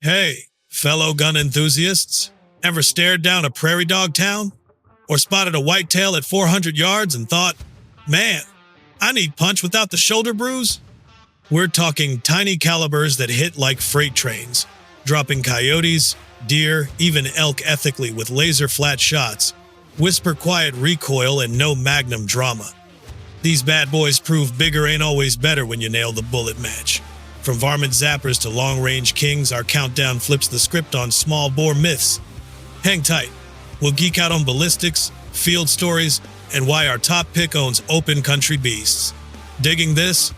Hey, fellow gun enthusiasts, ever stared down a prairie dog town? Or spotted a whitetail at 400 yards and thought, man, I need punch without the shoulder bruise? We're talking tiny calibers that hit like freight trains, dropping coyotes, deer, even elk ethically with laser flat shots, whisper quiet recoil, and no magnum drama. These bad boys prove bigger ain't always better when you nail the bullet match. From varmint zappers to long-range kings, our countdown flips the script on small-bore myths. Hang tight. We'll geek out on ballistics, field stories, and why our top pick owns open country beasts. Digging this?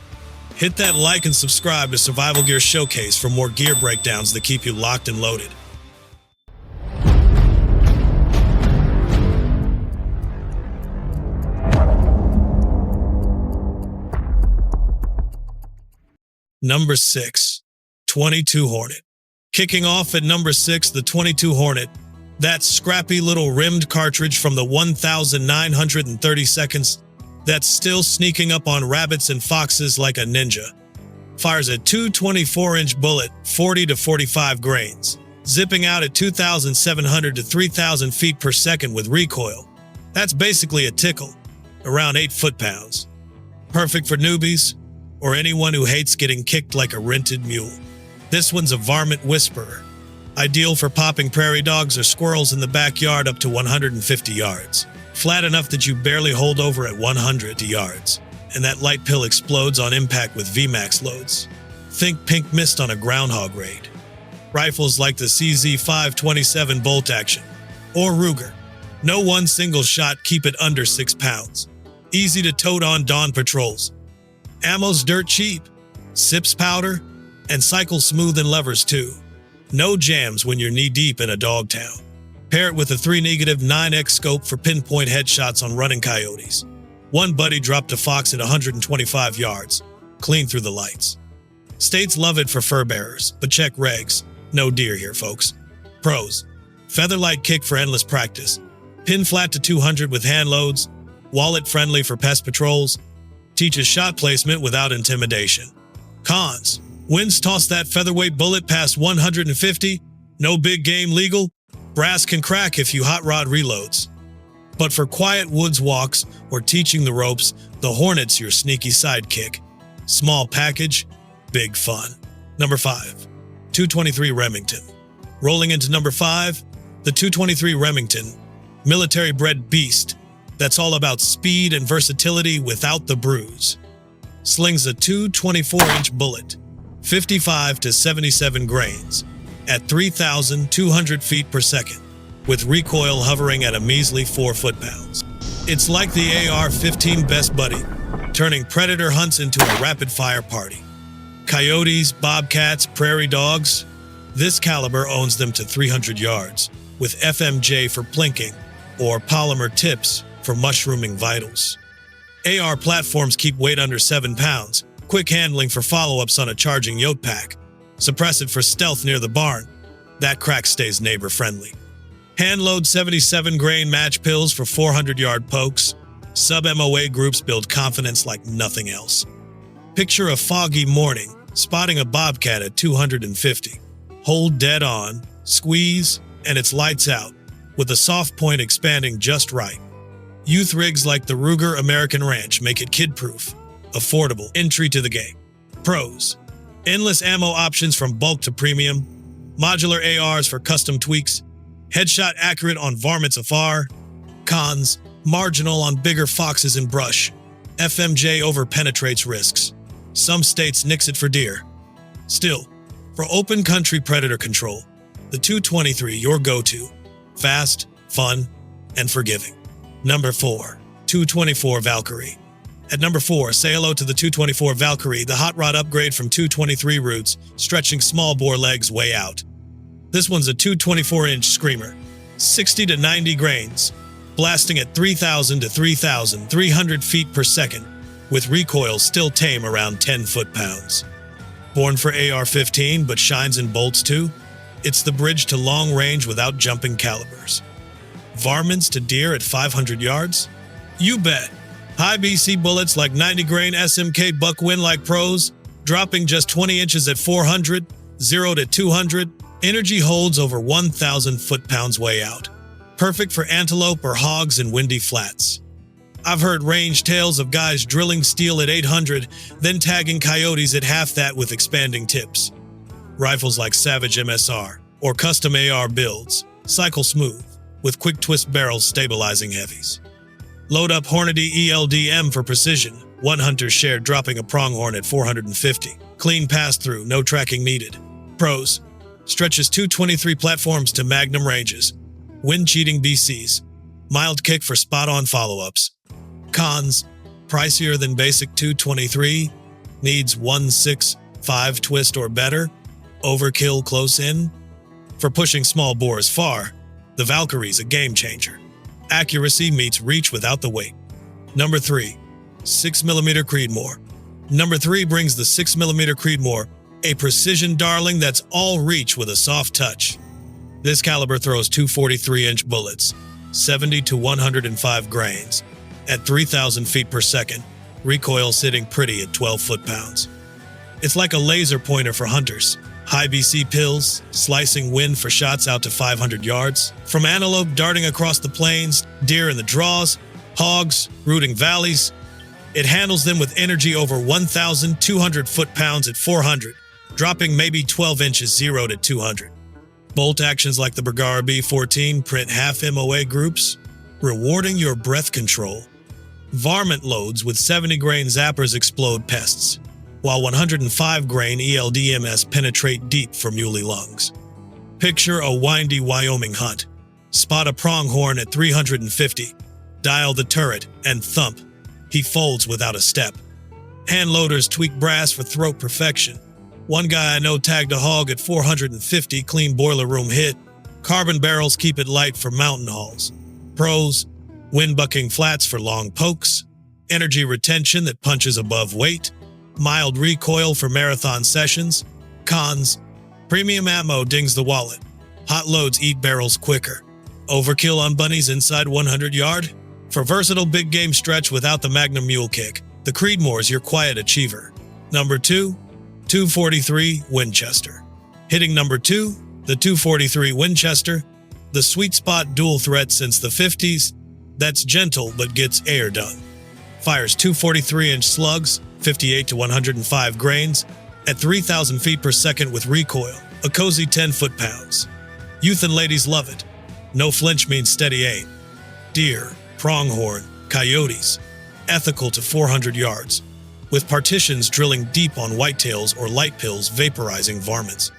Hit that like and subscribe to Survival Gear Showcase for more gear breakdowns that keep you locked and loaded. Number 6. 22 Hornet. Kicking off at number 6, the 22 Hornet. That scrappy little rimmed cartridge from the 1930 seconds that's still sneaking up on rabbits and foxes like a ninja. Fires a 224-inch bullet, 40 to 45 grains, zipping out at 2,700 to 3,000 feet per second with recoil. That's basically a tickle, around 8 foot-pounds. Perfect for newbies, or anyone who hates getting kicked like a rented mule. This one's a varmint whisperer, ideal for popping prairie dogs or squirrels in the backyard up to 150 yards. Flat enough that you barely hold over at 100 yards, and that light pill explodes on impact with VMAX loads. Think pink mist on a groundhog raid. Rifles like the CZ527 bolt action, or Ruger. No one single shot keep it under 6 pounds. Easy to tote on dawn patrols. Ammo's dirt cheap, sips powder, and cycles smooth in levers too. No jams when you're knee-deep in a dog town. Pair it with a 3-9x scope for pinpoint headshots on running coyotes. One buddy dropped a fox at 125 yards, clean through the lights. States love it for fur bearers, but check regs. No deer here, folks. Pros. Featherlight kick for endless practice. Pin flat to 200 with hand loads. Wallet friendly for pest patrols. Teaches shot placement without intimidation. Cons. Winds toss that featherweight bullet past 150. No big game legal. Brass can crack if you hot rod reloads. But for quiet woods walks or teaching the ropes, the Hornet's your sneaky sidekick. Small package, big fun. Number 5. 223 Remington. Rolling into number 5, the 223 Remington. Military-bred beast. That's all about speed and versatility without the bruise. Slings a 224-inch bullet, 55 to 77 grains, at 3,200 feet per second, with recoil hovering at a measly 4 foot-pounds. It's like the AR-15 best buddy, turning predator hunts into a rapid-fire party. Coyotes, bobcats, prairie dogs. This caliber owns them to 300 yards, with FMJ for plinking, or polymer tips for mushrooming vitals. AR platforms keep weight under 7 pounds, quick handling for follow-ups on a charging yoke pack, suppressive for stealth near the barn. That crack stays neighbor-friendly. Hand-load 77-grain match pills for 400-yard pokes. Sub-MOA groups build confidence like nothing else. Picture a foggy morning, spotting a bobcat at 250. Hold dead on, squeeze, and it's lights out, with the soft point expanding just right. Youth rigs like the Ruger American Ranch make it kid-proof, affordable entry to the game. Pros. Endless ammo options from bulk to premium. Modular ARs for custom tweaks. Headshot accurate on varmints afar. Cons. Marginal on bigger foxes and brush. FMJ over-penetrates risks. Some states nix it for deer. Still, for open country predator control, the 223 your go-to. Fast, fun, and forgiving. Number 4. 224 Valkyrie. At number 4, say hello to the 224 Valkyrie, the hot rod upgrade from 223 roots, stretching small bore legs way out. This one's a 224-inch screamer, 60 to 90 grains, blasting at 3,000 to 3,300 feet per second, with recoil still tame around 10 foot-pounds. Born for AR-15 but shines in bolts too, it's the bridge to long range without jumping calibers. Varmints to deer at 500 yards? You bet. High BC bullets like 90-grain SMK buck win like pros, dropping just 20 inches at 400, 0 to 200, Energy holds over 1,000 foot-pounds way out. Perfect for antelope or hogs in windy flats. I've heard range tales of guys drilling steel at 800, then tagging coyotes at half that with expanding tips. Rifles like Savage MSR or custom AR builds cycle smooth, with quick twist barrels stabilizing heavies. Load up Hornety ELDM for precision. One hunter shared dropping a pronghorn at 450. Clean pass-through, no tracking needed. Pros: stretches 223 platforms to Magnum ranges. Wind-cheating BCs. Mild kick for spot-on follow-ups. Cons: pricier than basic 223. Needs 1.65 twist or better. Overkill close in. For pushing small bores far, the Valkyrie's a game changer. Accuracy meets reach without the weight. Number 3. 6mm Creedmoor. Number 3 brings the 6mm Creedmoor, a precision darling that's all reach with a soft touch. This caliber throws 243-inch bullets, 70 to 105 grains, at 3,000 feet per second, recoil sitting pretty at 12 foot-pounds. It's like a laser pointer for hunters. High BC pills, slicing wind for shots out to 500 yards. From antelope darting across the plains, deer in the draws, hogs rooting valleys. It handles them with energy over 1,200 foot-pounds at 400, dropping maybe 12 inches 0 to 200. Bolt actions like the Valkyrie 14 print half MOA groups, rewarding your breath control. Varmint loads with 70-grain zappers explode pests, while 105-grain ELDMS penetrate deep for muley lungs. Picture a windy Wyoming hunt. Spot a pronghorn at 350. Dial the turret and thump. He folds without a step. Hand loaders tweak brass for throat perfection. One guy I know tagged a hog at 450, clean boiler room hit. Carbon barrels keep it light for mountain hauls. Pros: wind bucking flats for long pokes. Energy retention that punches above weight. Mild recoil for marathon sessions. Cons: premium ammo dings the wallet. Hot loads eat barrels quicker. Overkill on bunnies inside 100 yard. For versatile big game stretch without the Magnum mule kick, the Creedmoor's your quiet achiever. Number 2, 243 Winchester. Hitting number 2, the 243 Winchester, the sweet spot dual threat since the 50s, that's gentle but gets air done. Fires 243-inch slugs, 58 to 105 grains, at 3,000 feet per second with recoil, a cozy 10 foot-pounds. Youth and ladies love it. No flinch means steady aim. Deer, pronghorn, coyotes, ethical to 400 yards, with partitions drilling deep on whitetails or light pills vaporizing varmints.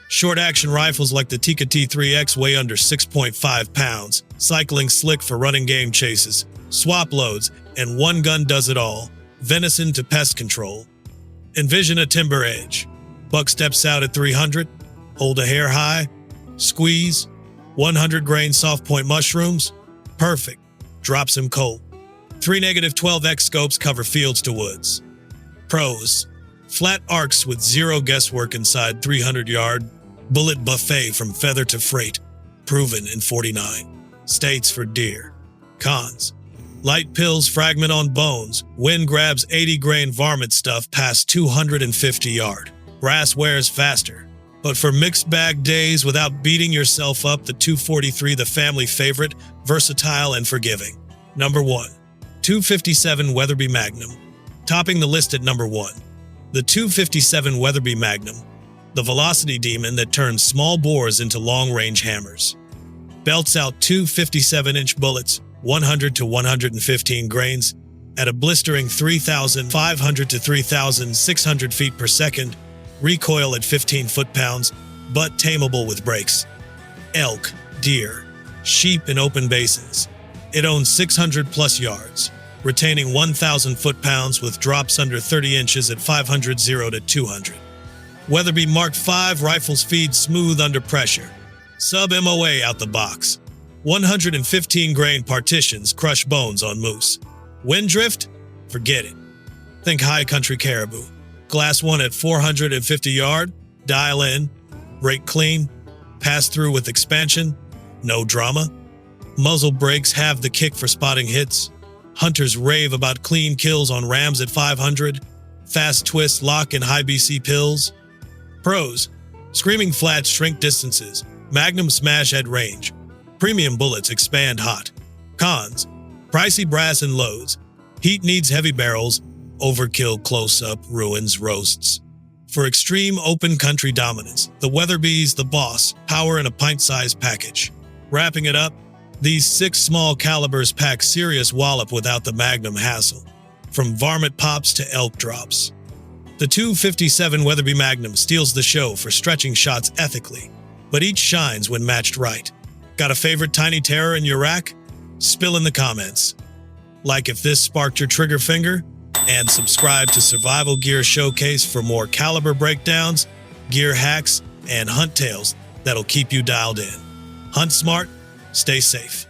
Short-action rifles like the Tika T3X weigh under 6.5 pounds, cycling slick for running game chases, swap loads, and one gun does it all, venison to pest control. Envision a timber edge. Buck steps out at 300, hold a hair high, squeeze, 100-grain soft point mushrooms, perfect, drops him cold. 3 -12x scopes cover fields to woods. Pros: flat arcs with zero guesswork inside 300-yard, bullet buffet from feather to freight, proven in 49 states for deer. Cons: light pills fragment on bones, wind grabs 80-grain varmint stuff past 250 yard. Brass wears faster. But for mixed bag days without beating yourself up, the 243, the family favorite, versatile and forgiving. Number 1, 257 Weatherby Magnum. Topping the list at number 1, the 257 Weatherby Magnum, the velocity demon that turns small bores into long-range hammers. Belts out 2 57-inch bullets, 100 to 115 grains, at a blistering 3,500 to 3,600 feet per second, recoil at 15 foot-pounds, but tameable with brakes. Elk, deer, sheep in open basins. It owns 600-plus yards, retaining 1,000 foot-pounds with drops under 30 inches at 500 0 to 200. Weatherby Mark V rifles feed smooth under pressure. Sub-MOA out the box. 115-grain partitions crush bones on moose. Wind drift? Forget it. Think high country caribou. Glass 1 at 450 yard, dial in, brake clean, pass through with expansion, no drama. Muzzle brakes have the kick for spotting hits. Hunters rave about clean kills on rams at 500, fast twist lock and high BC pills. Pros: Screaming flats shrink distances. Magnum smash at range. Premium bullets expand hot. Cons: pricey brass and loads. Heat needs heavy barrels. Overkill close-up ruins roasts. For extreme open country dominance, the Weatherby's the boss, power in a pint-sized package. Wrapping it up, these 6 small calibers pack serious wallop without the Magnum hassle, from varmint pops to elk drops. The 257 Weatherby Magnum steals the show for stretching shots ethically, but each shines when matched right. Got a favorite tiny terror in your rack? Spill in the comments. Like if this sparked your trigger finger, and subscribe to Survival Gear Showcase for more caliber breakdowns, gear hacks, and hunt tales that'll keep you dialed in. Hunt smart, stay safe.